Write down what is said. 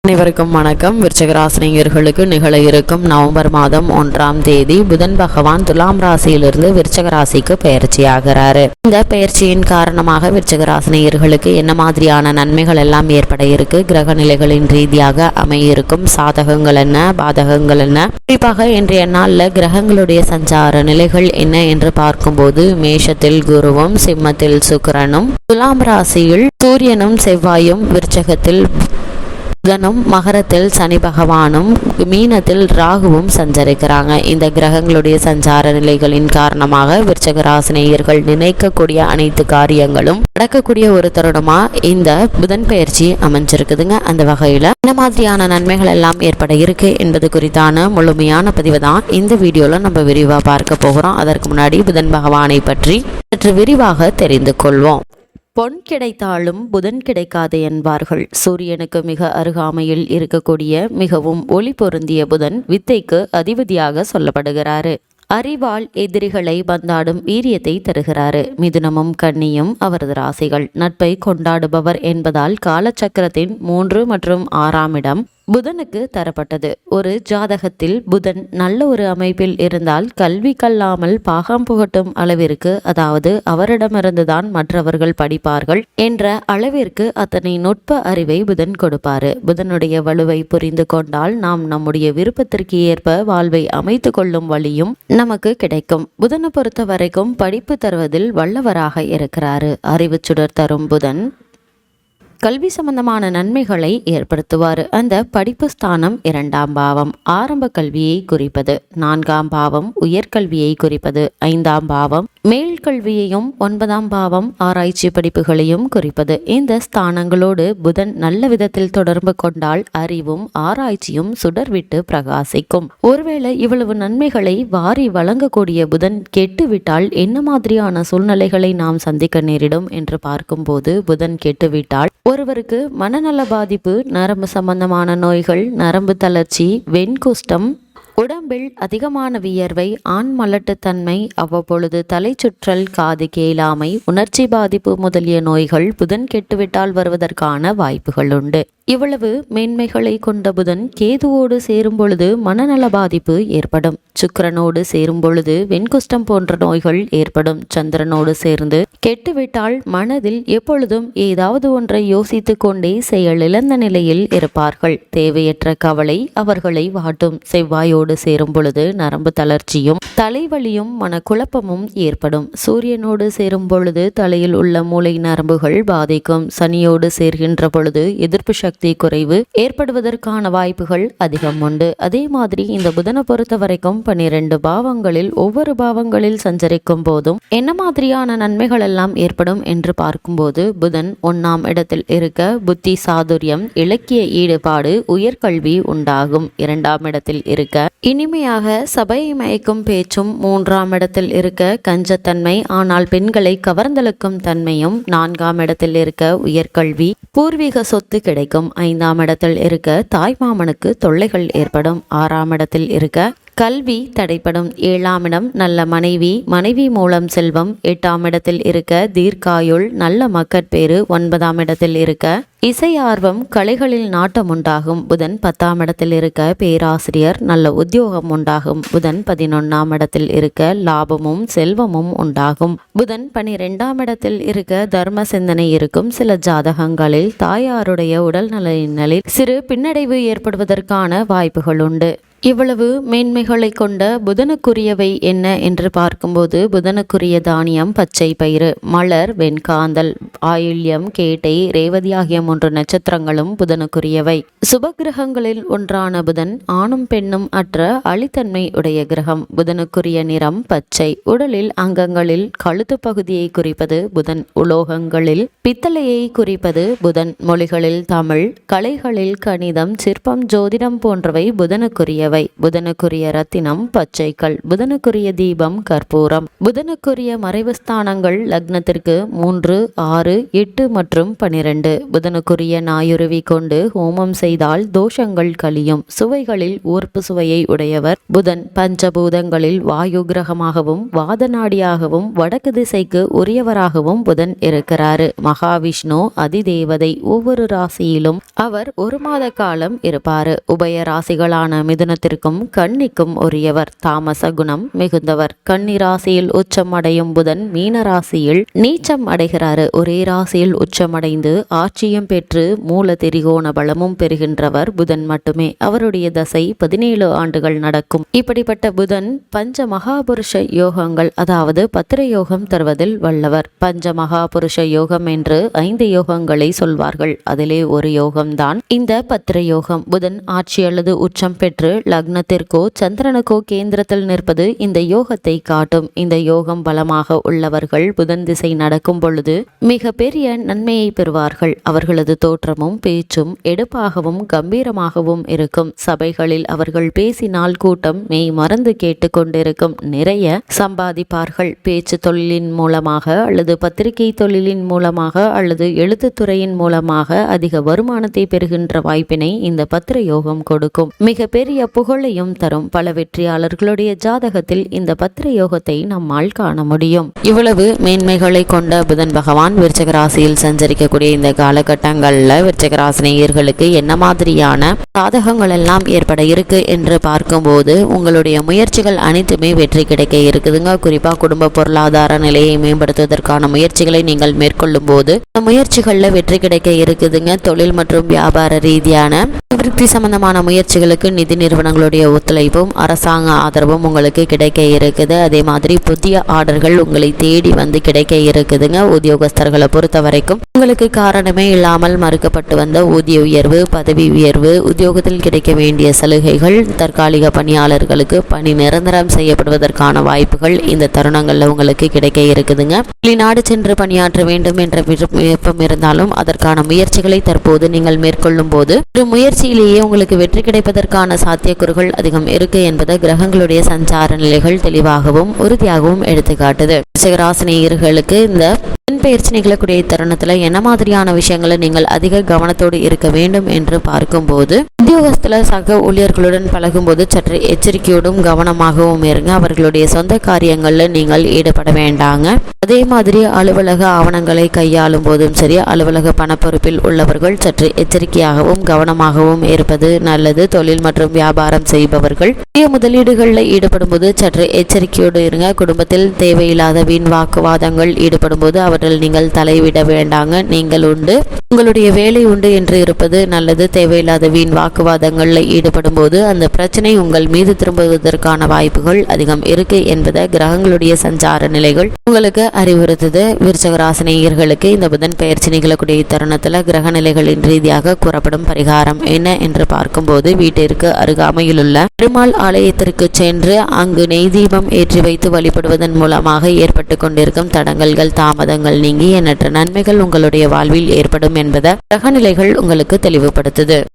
அனைவருக்கும் வணக்கம். விருச்சிகராசினியர்களுக்கு நிகழ இருக்கும் நவம்பர் மாதம் 1ஆம் தேதி புதன் பகவான் துலாம் ராசியிலிருந்து விருச்சிக ராசிக்கு பயிற்சியாகிறாரு. இந்த பயிற்சியின் காரணமாக விருச்சிகராசினியர்களுக்கு என்ன மாதிரியான நன்மைகள் எல்லாம் ஏற்பட இருக்கு, கிரக நிலைகளின் ரீதியாக அமையிருக்கும் சாதகங்கள் என்ன, பாதகங்கள் என்ன, குறிப்பாக இன்றைய நாளில் கிரகங்களுடைய சஞ்சார நிலைகள் என்ன என்று பார்க்கும்போது மேஷத்தில் குருவும், சிம்மத்தில் சுக்கிரனும், துலாம் ராசியில் சூரியனும் செவ்வாயும், விருச்சகத்தில் புதனும், மகரத்தில் சனி பகவானும், மீனத்தில் ராகுவும் சஞ்சரிக்கிறாங்க. இந்த கிரகங்களுடைய சஞ்சார நிலைகளின் காரணமாக விருச்சிக ராசினியர்கள் நினைக்கக்கூடிய அனைத்து காரியங்களும் நடக்கக்கூடிய ஒரு தருணமா இந்த புதன் பயிற்சி அமைஞ்சிருக்குதுங்க. அந்த வகையில என்ன மாதிரியான நன்மைகள் எல்லாம் ஏற்பட இருக்கு என்பது குறித்தான முழுமையான பதிவு தான் இந்த வீடியோல நம்ம விரிவா பார்க்க போகிறோம். அதற்கு முன்னாடி புதன் பகவானை பற்றி சற்று விரிவாக தெரிந்து கொள்வோம். பொன் கிடைத்தாலும் புதன் கிடைக்காது என்பார்கள். சூரியனுக்கு மிக அருகாமையில் இருக்கக்கூடிய மிகவும் ஒளி பொருந்திய புதன் வித்தைக்கு அதிபதியாக சொல்லப்படுகிறாரு. அறிவால் எதிரிகளை பந்தாடும் வீரியத்தை தருகிறாரு. மிதுனமும் கன்னியும் அவரது ராசிகள். நட்பை கொண்டாடுபவர் என்பதால் காலச்சக்கரத்தின் 3 மற்றும் 6ஆம் இடம் புதனுக்கு தரப்பட்டது. ஒரு ஜாதகத்தில் புதன் நல்ல ஒரு அமைப்பில் இருந்தால் கல்வி கல்லாமல் பாகம் புகட்டும் அளவிற்கு, அதாவது அவரிடமிருந்துதான் மற்றவர்கள் படிப்பார்கள் என்ற அளவிற்கு அத்தனை நுட்ப அறிவை புதன் கொடுப்பாரு. புதனுடைய வலுவை புரிந்து கொண்டால் நாம் நம்முடைய விருப்பத்திற்கு ஏற்ப வாழ்வை அமைத்து கொள்ளும் வழியும் நமக்கு கிடைக்கும். புதனை பொறுத்த வரைக்கும் படிப்பு தருவதில் வல்லவராக இருக்கிறாரு. அறிவு சுடர் தரும் புதன் கல்வி சம்பந்தமான நன்மைகளை ஏற்படுத்துவார். அந்த படிப்பு ஸ்தானம் 2ஆம் பாவம் ஆரம்ப கல்வியை குறிப்பது, 4ஆம் பாவம் உயர்கல்வியை குறிப்பது, 5ஆம் பாவம் மேல் கல்வியையும், 9ஆம் பாவம் ஆராய்ச்சி படிப்புகளையும் குறிப்பது. இந்த ஸ்தானங்களோடு புதன் நல்ல விதத்தில் தொடர்பு கொண்டால் அறிவும் ஆராய்ச்சியும் சுடர்விட்டு பிரகாசிக்கும். ஒருவேளை இவ்வளவு நன்மைகளை வாரி வழங்கக்கூடிய புதன் கெட்டுவிட்டால் என்ன மாதிரியான சூழ்நிலைகளை நாம் சந்திக்க நேரிடும் என்று பார்க்கும்போது, புதன் கெட்டுவிட்டால் ஒருவருக்கு மனநல பாதிப்பு, நரம்பு சம்பந்தமான நோய்கள், நரம்பு தளர்ச்சி, வெண்குஷ்டம், உடம்பில் அதிகமான வியர்வை, ஆண் மலட்டுத்தன்மை, அவ்வப்பொழுது தலை சுற்றல், காது கேளாமை, உணர்ச்சி பாதிப்பு முதலிய நோய்கள் புதன் கெட்டுவிட்டால் வருவதற்கான வாய்ப்புகள் உண்டு. இவ்வளவு மேன்மைகளை கொண்ட புதன் கேதுவோடு சேரும் பொழுது மனநல பாதிப்பு ஏற்படும். சுக்கிரனோடு சேரும் பொழுது வெண்குஷ்டம் போன்ற நோய்கள் ஏற்படும். சந்திரனோடு சேர்ந்து கெட்டுவிட்டால் மனதில் எப்பொழுதும் ஏதாவது ஒன்றை யோசித்து கொண்டே செயலிழந்த நிலையில் இருப்பார்கள். தேவையற்ற கவலை அவர்களை வாட்டும். செவ்வாயோடு சேரும் பொழுது நரம்பு தளர்ச்சியும் தலைவலியும் மனக்குழப்பமும் ஏற்படும். சூரியனோடு சேரும் பொழுது தலையில் உள்ள மூளை நரம்புகள் பாதிக்கும். சனியோடு சேர்கின்ற பொழுது எதிர்ப்பு சக்தி குறைவு ஏற்படுவதற்கான வாய்ப்புகள் அதிகம் உண்டு. அதே மாதிரி இந்த புதனை பொறுத்த வரைக்கும் 12 பாவங்களில் ஒவ்வொரு பாவங்களில் சஞ்சரிக்கும் போதும் என்ன மாதிரியான நன்மைகள் எல்லாம் ஏற்படும் என்று பார்க்கும்போது, புதன் 1ஆம் இடத்தில் இருக்க புத்தி சாதுரியம், இலக்கிய ஈடுபாடு, உயர்கல்வி உண்டாகும். 2ஆம் இடத்தில் இருக்க இனிமையாக சபையை மயக்கும் பேச்சும், 3ஆம் இடத்தில் இருக்க கஞ்சத்தன்மை ஆனால் பெண்களை கவர்ந்தெழுக்கும் தன்மையும், 4ஆம் இடத்தில் இருக்க உயர்கல்வி, பூர்வீக சொத்து கிடைக்கும். 5ஆம் இடத்தில் இருக்க தாய்மாமனுக்கு தொல்லைகள் ஏற்படும். 6ஆம் இடத்தில் இருக்க கல்வி தடைப்படும். 7ஆம் இடம் நல்ல மனைவி, மனைவி மூலம் செல்வம். 8ஆம் இடத்தில் இருக்க தீர்க்காயுள், நல்ல மக்கட்பேறு. 9ஆம் இடத்தில் இருக்க இசை ஆர்வம், கலைகளில் நாட்டம் உண்டாகும். புதன் 10ஆம் இடத்தில் இருக்க பேராசிரியர், நல்ல உத்தியோகம் உண்டாகும். புதன் 11ஆம் இடத்தில் இருக்க லாபமும் செல்வமும் உண்டாகும். புதன் 12ஆம் இடத்தில் இருக்க தர்ம சிந்தனை இருக்கும். சில ஜாதகங்களில் தாயாருடைய உடல் நலனில் சிறு பின்னடைவு ஏற்படுவதற்கான வாய்ப்புகள் உண்டு. இவ்வளவு மேன்மைகளை கொண்ட புதனுக்குரியவை என்ன என்று பார்க்கும்போது, புதனுக்குரிய தானியம் பச்சை பயிறு, மலர், வெண்காந்தல், ஆயில்யம், கேட்டை, ரேவதி ஆகிய 3 நட்சத்திரங்களும் புதனுக்குரியவை. சுபகிரகங்களில் ஒன்றான புதன் ஆணும் பெண்ணும் அற்ற அழித்தன்மை உடைய கிரகம். புதனுக்குரிய நிறம் பச்சை. உடலில் அங்கங்களில் கழுத்து பகுதியை குறிப்பது புதன். உலோகங்களில் பித்தளையை குறிப்பது புதன். மொழிகளில் தமிழ், கலைகளில் கணிதம், சிற்பம், ஜோதிடம் போன்றவை புதனுக்குரியவை. உரியவை. புதனுக்குரிய ரத்தினம் பச்சைக்கல். புதனுக்குரிய தீபம் கற்பூரம். புதனுக்குரிய மறைவு ஸ்தானங்கள் லக்னத்திற்கு 3, 6, 8 மற்றும் 12. புதனுக்குரிய நாயுருவி கொண்டு ஹோமம் செய்தால் தோஷங்கள் கழியும். சுவைகளில் ஊர்ப்பு சுவையை உடையவர் புதன். பஞ்சபூதங்களில் வாயு கிரகமாகவும் வாதநாடியாகவும் வடக்கு திசைக்கு உரியவராகவும் புதன் இருக்கிறாரு. மகாவிஷ்ணு அதிதேவதை. ஒவ்வொரு ராசியிலும் அவர் 1 மாத காலம் இருப்பாரு. உபய ராசிகளான மிதுனத்திற்கும் கன்னிக்கும் உரியவர். தாமச குணம் மிகுந்தவர். கன்னி ராசியில் உச்சம் அடையும் புதன் மீன ராசியில் நீச்சம் அடைகிறாரு. ஒரே ராசியில் உச்சமடைந்து ஆட்சியம் பெற்று மூல திரிகோண பலமும் பெறுகின்றவர் புதன் மட்டுமே. அவருடைய தசை 17 ஆண்டுகள் நடக்கும். இப்படிப்பட்ட புதன் பஞ்ச மகாபுருஷ யோகங்கள், அதாவது பத்திர யோகம் தருவதில் வல்லவர். பஞ்ச மகாபுருஷ யோகம் என்று 5 யோகங்களை சொல்வார்கள். அதிலே ஒரு யோகம்தான் இந்த பத்திர யோகம். புதன் ஆட்சி அல்லது உச்சம் பெற்று லக்னத்திற்கோ சந்திரனுக்கோ கேந்திரத்தில் நிற்பது இந்த யோகத்தை காட்டும். இந்த யோகம் பலமாக உள்ளவர்கள் புதன் திசை நடக்கும் பொழுது மிக பெரிய நன்மையை பெறுவார்கள். அவர்களது தோற்றமும் பேச்சும் எடுப்பாகவும் கம்பீரமாகவும் இருக்கும். சபைகளில் அவர்கள் பேசினால் கூட்டம் மெய் மறந்து கேட்டுக்கொண்டிருக்கும். நிறைய சம்பாதிப்பார்கள். பேச்சு தொழிலின் மூலமாக அல்லது பத்திரிகை தொழிலின் மூலமாக அல்லது எழுத்துத்துறையின் மூலமாக அதிக வருமானத்தை பெறுகின்ற வாய்ப்பினை இந்த பத்திர யோகம் கொடுக்கும். மிக பெரிய புகழையும் தரும். பல வெற்றியாளர்களுடைய ஜாதகத்தில் இந்த பத்திர யோகத்தை நம்மால் காண முடியும். இவ்வளவு மேன்மைகளை கொண்ட புதன் பகவான் விருச்சிக ராசியில் சஞ்சரிக்கக்கூடிய இந்த காலகட்டங்கள்ல விருச்சிக ராசி நேயர்களுக்கு என்ன மாதிரியான சாதகங்கள் எல்லாம் ஏற்பட இருக்கு என்று பார்க்கும்போது உங்களுடைய முயற்சிகள் அனைத்துமே வெற்றி கிடைக்க இருக்குதுங்க. குறிப்பா குடும்ப பொருளாதார நிலையை மேம்படுத்துவதற்கான முயற்சிகளை நீங்கள் மேற்கொள்ளும் போது முயற்சிகள்ல வெற்றி கிடைக்க இருக்குதுங்க. தொழில் மற்றும் வியாபார ரீதியான விருத்தி சம்பந்தமான முயற்சிகளுக்கு நிதி நிறுவனங்களுடைய ஒத்துழைப்பும் அரசாங்க ஆதரவும் உங்களுக்கு கிடைக்க இருக்குது. அதே மாதிரி புதிய ஆர்டர்கள் உங்களை தேடி வந்து கிடைக்க இருக்குதுங்க. உத்தியோகஸ்தர்களை பொறுத்த வரைக்கும் உங்களுக்கு காரணமே இல்லாமல் மறுக்கப்பட்டு வந்த ஊதிய உயர்வு, பதவி உயர்வு, உத்தியோகத்தில் கிடைக்க வேண்டிய சலுகைகள், தற்காலிக பணியாளர்களுக்கு பணி நிரந்தரம் செய்யப்படுவதற்கான வாய்ப்புகள் இந்த தருணங்கள்ல உங்களுக்கு கிடைக்க இருக்குதுங்க. வெளிநாடு சென்று பணியாற்ற வேண்டும் என்ற விருப்பம் இருந்தாலும் அதற்கான முயற்சிகளை தற்போது நீங்கள் மேற்கொள்ளும் போது ஒரு முயற்சியிலேயே உங்களுக்கு வெற்றி கிடைப்பதற்கான சாத்தியக்கூறுகள் அதிகம் இருக்கு என்பதை கிரகங்களுடைய சஞ்சார நிலைகள் தெளிவாகவும் உறுதியாகவும் எடுத்துக்காட்டுது. விருச்சிக ராசி நேயர்களுக்கு இந்த பயிற்சி நிகழக்கூடிய தருணத்துல என்ன மாதிரியான விஷயங்களை நீங்கள் அதிக கவனத்தோடு இருக்க வேண்டும் என்று பார்க்கும்போது உத்தியோகஸ்தல சக ஊழியர்களுடன் பழகும் போது சற்று எச்சரிக்கையோடும் கவனமாகவும் இருங்க. அவர்களுடைய சொந்த காரியங்கள்ல நீங்கள் ஈடுபட வேண்டாங்க. அதே மாதிரி அலுவலக ஆவணங்களை கையாளும் போதும் சரி, அலுவலக பணப்பொறுப்பில் உள்ளவர்கள் சற்று எச்சரிக்கையாகவும் கவனமாகவும் இருப்பது நல்லது. தொழில் மற்றும் வியாபாரம் செய்பவர்கள் புதிய முதலீடுகளில் ஈடுபடும் போது சற்று எச்சரிக்கையோடு இருங்க. குடும்பத்தில் தேவையில்லாத வீண் வாக்குவாதங்கள் ஈடுபடும் போது அவர்கள் நீங்கள் தலைவிட வேண்டாங்க. நீங்கள் உண்டு, உங்களுடைய வேலை உண்டு என்று இருப்பது நல்லது. தேவையில்லாத வீண் வாக்குவாதங்களில் ஈடுபடும் போது அந்த பிரச்சனை உங்கள் மீது திரும்புவதற்கான வாய்ப்புகள் அதிகம் இருக்கு என்பதை கிரகங்களுடைய சஞ்சார நிலைகள் உங்களுக்கு அறிவுறுத்துது. விருச்சிக ராசி நேயர்களுக்கு இந்த புதன் பெயர்ச்சி நிகழக்கூடிய தருணத்துல கிரக நிலைகளின் ரீதியாக கூறப்படும் பரிகாரம் என்ன என்று பார்க்கும்போது வீட்டிற்கு அருகாமையில் உள்ள பெருமாள் ஆலயத்திற்கு சென்று அங்கு நெய் தீபம் ஏற்றி வைத்து வழிபடுவதன் மூலமாக ஏற்பட்டு கொண்டிருக்கும் தடங்கல்கள், தாமதங்கள் நீங்கி எண்ணற்ற நன்மைகள் உங்களுடைய வாழ்வில் ஏற்படும் என்பதை கிரக நிலைகள் உங்களுக்கு தெளிவுபடுத்துது.